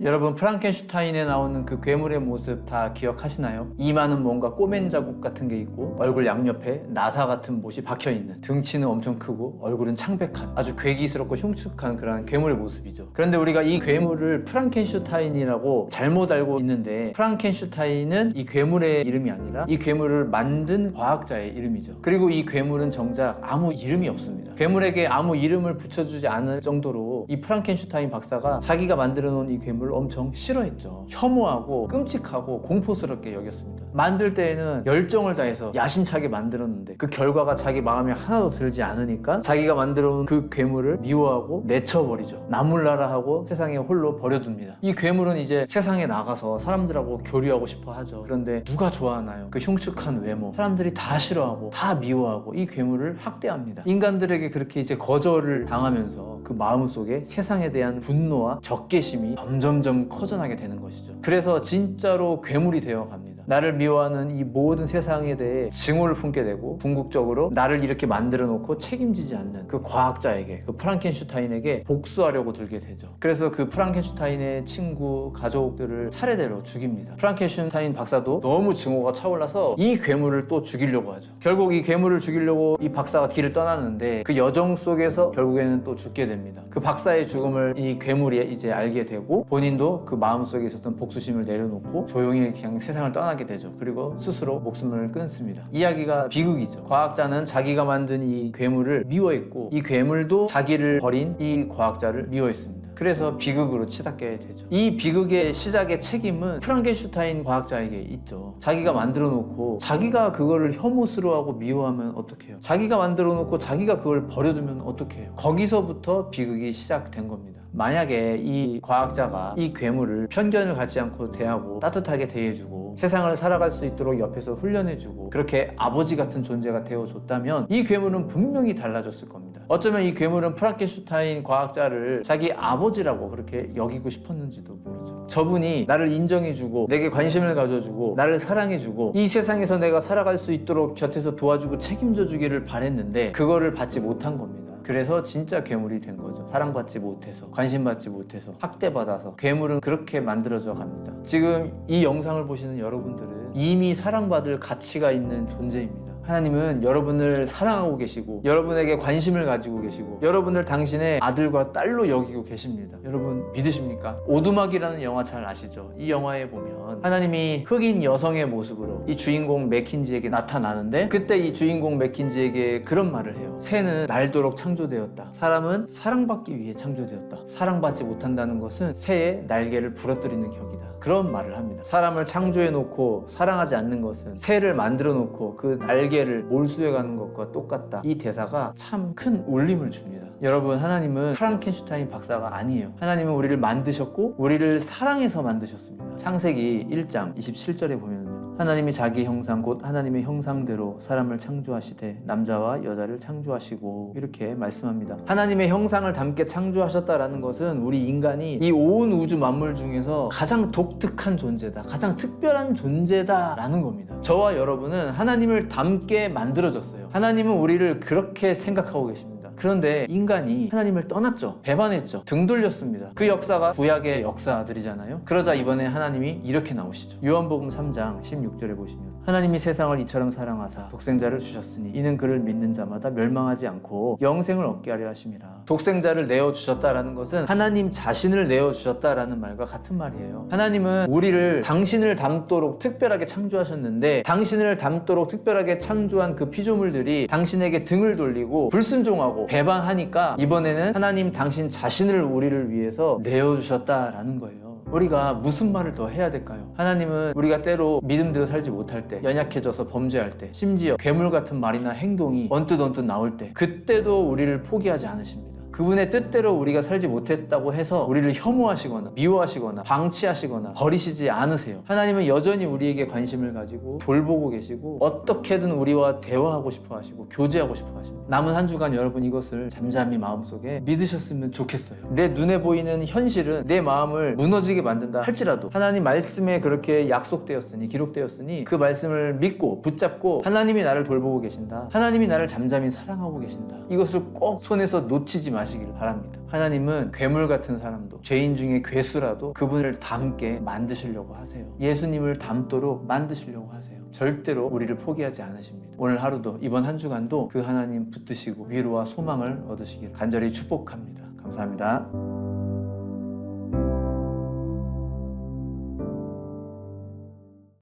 여러분, 프랑켄슈타인에 나오는 그 괴물의 모습 다 기억하시나요? 이마는 뭔가 꼬맨 자국 같은 게 있고 얼굴 양옆에 나사 같은 못이 박혀있는, 등치는 엄청 크고 얼굴은 창백한 아주 괴기스럽고 흉측한 그런 괴물의 모습이죠. 그런데 우리가 이 괴물을 프랑켄슈타인이라고 잘못 알고 있는데, 프랑켄슈타인은 이 괴물의 이름이 아니라 이 괴물을 만든 과학자의 이름이죠. 그리고 이 괴물은 정작 아무 이름이 없습니다. 괴물에게 아무 이름을 붙여주지 않을 정도로 이 프랑켄슈타인 박사가 자기가 만들어 놓은 이 괴물을 엄청 싫어했죠. 혐오하고 끔찍하고 공포스럽게 여겼습니다. 만들 때에는 열정을 다해서 야심차게 만들었는데 그 결과가 자기 마음에 하나도 들지 않으니까 자기가 만들어 놓은 그 괴물을 미워하고 내쳐버리죠. 나몰라라 하고 세상에 홀로 버려둡니다. 이 괴물은 이제 세상에 나가서 사람들하고 교류하고 싶어 하죠. 그런데 누가 좋아하나요? 그 흉측한 외모, 사람들이 다 싫어하고 다 미워하고 이 괴물을 학대합니다. 인간들에게 그렇게 이제 거절을 당하면서 그 마음속에 세상에 대한 분노와 적개심이 점점점 커져나게 되는 것이죠. 그래서 진짜로 괴물이 되어 갑니다. 나를 미워하는 이 모든 세상에 대해 증오를 품게 되고, 궁극적으로 나를 이렇게 만들어 놓고 책임지지 않는 그 과학자에게, 그 프랑켄슈타인에게 복수하려고 들게 되죠. 그래서 그 프랑켄슈타인의 친구, 가족들을 차례대로 죽입니다. 프랑켄슈타인 박사도 너무 증오가 차올라서 이 괴물을 또 죽이려고 하죠. 결국 이 괴물을 죽이려고 이 박사가 길을 떠나는데 그 여정 속에서 결국에는 또 죽게 됩니다. 그 박사의 죽음을 이 괴물이 이제 알게 되고, 본인도 그 마음속에 있었던 복수심을 내려놓고 조용히 그냥 세상을 떠나게 되죠. 그리고 스스로 목숨을 끊습니다. 이야기가 비극이죠. 과학자는 자기가 만든 이 괴물을 미워했고, 이 괴물도 자기를 버린 이 과학자를 미워했습니다. 그래서 비극으로 치닫게 되죠. 이 비극의 시작의 책임은 프랑켄슈타인 과학자에게 있죠. 자기가 만들어 놓고 자기가 그거를 혐오스러워하고 미워하면 어떡해요? 자기가 만들어 놓고 자기가 그걸 버려두면 어떡해요? 거기서부터 비극이 시작된 겁니다. 만약에 이 과학자가 이 괴물을 편견을 갖지 않고 대하고 따뜻하게 대해주고 세상을 살아갈 수 있도록 옆에서 훈련해주고 그렇게 아버지 같은 존재가 되어줬다면 이 괴물은 분명히 달라졌을 겁니다. 어쩌면 이 괴물은 프랑켄슈타인 과학자를 자기 아버지라고 그렇게 여기고 싶었는지도 모르죠. 저분이 나를 인정해주고 내게 관심을 가져주고 나를 사랑해주고 이 세상에서 내가 살아갈 수 있도록 곁에서 도와주고 책임져 주기를 바랬는데 그거를 받지 못한 겁니다. 그래서 진짜 괴물이 된 거죠. 사랑받지 못해서, 관심받지 못해서, 학대받아서 괴물은 그렇게 만들어져 갑니다. 지금 이 영상을 보시는 여러분들은 이미 사랑받을 가치가 있는 존재입니다. 하나님은 여러분을 사랑하고 계시고 여러분에게 관심을 가지고 계시고 여러분을 당신의 아들과 딸로 여기고 계십니다. 여러분 믿으십니까? 오두막이라는 영화 잘 아시죠? 이 영화에 보면 하나님이 흑인 여성의 모습으로 이 주인공 맥킨지에게 나타나는데, 그때 이 주인공 맥킨지에게 그런 말을 해요. 새는 날도록 창조되었다. 사람은 사랑받기 위해 창조되었다. 사랑받지 못한다는 것은 새의 날개를 부러뜨리는 격이다. 그런 말을 합니다. 사람을 창조해 놓고 사랑하지 않는 것은 새를 만들어 놓고 그 날개를 몰수해 가는 것과 똑같다. 이 대사가 참 큰 울림을 줍니다. 여러분, 하나님은 프랑켄슈타인 박사가 아니에요. 하나님은 우리를 만드셨고 우리를 사랑해서 만드셨습니다. 창세기 1장 27절에 보면은요, 하나님이 자기 형상 곧 하나님의 형상대로 사람을 창조하시되 남자와 여자를 창조하시고, 이렇게 말씀합니다. 하나님의 형상을 담게 창조하셨다라는 것은 우리 인간이 이 온 우주 만물 중에서 가장 독특한 존재다, 가장 특별한 존재다라는 겁니다. 저와 여러분은 하나님을 닮게 만들어졌어요. 하나님은 우리를 그렇게 생각하고 계십니다. 그런데 인간이 하나님을 떠났죠. 배반했죠. 등 돌렸습니다. 그 역사가 구약의 역사들이잖아요. 그러자 이번에 하나님이 이렇게 나오시죠. 요한복음 3장 16절에 보시면, 하나님이 세상을 이처럼 사랑하사 독생자를 주셨으니 이는 그를 믿는 자마다 멸망하지 않고 영생을 얻게 하려 하심이라. 독생자를 내어주셨다라는 것은 하나님 자신을 내어주셨다라는 말과 같은 말이에요. 하나님은 우리를 당신을 닮도록 특별하게 창조하셨는데, 당신을 닮도록 특별하게 창조한 그 피조물들이 당신에게 등을 돌리고 불순종하고 배반하니까 이번에는 하나님 당신 자신을 우리를 위해서 내어주셨다라는 거예요. 우리가 무슨 말을 더 해야 될까요? 하나님은 우리가 때로 믿음대로 살지 못할 때, 연약해져서 범죄할 때, 심지어 괴물 같은 말이나 행동이 언뜻 나올 때, 그때도 우리를 포기하지 않으십니다. 그분의 뜻대로 우리가 살지 못했다고 해서 우리를 혐오하시거나 미워하시거나 방치하시거나 버리시지 않으세요. 하나님은 여전히 우리에게 관심을 가지고 돌보고 계시고 어떻게든 우리와 대화하고 싶어 하시고 교제하고 싶어 하십니다. 남은 한 주간 여러분 이것을 잠잠히 마음속에 믿으셨으면 좋겠어요. 내 눈에 보이는 현실은 내 마음을 무너지게 만든다 할지라도 하나님 말씀에 그렇게 약속되었으니, 기록되었으니 그 말씀을 믿고 붙잡고 하나님이 나를 돌보고 계신다, 하나님이 나를 잠잠히 사랑하고 계신다, 이것을 꼭 손에서 놓치지 마시고 마시기를 바랍니다. 하나님은 괴물 같은 사람도, 죄인 중에 괴수라도 그분을 닮게 만드시려고 하세요. 예수님을 닮도록 만드시려고 하세요. 절대로 우리를 포기하지 않으십니다. 오늘 하루도, 이번 한 주간도 그 하나님 붙드시고 위로와 소망을 얻으시기를 간절히 축복합니다. 감사합니다.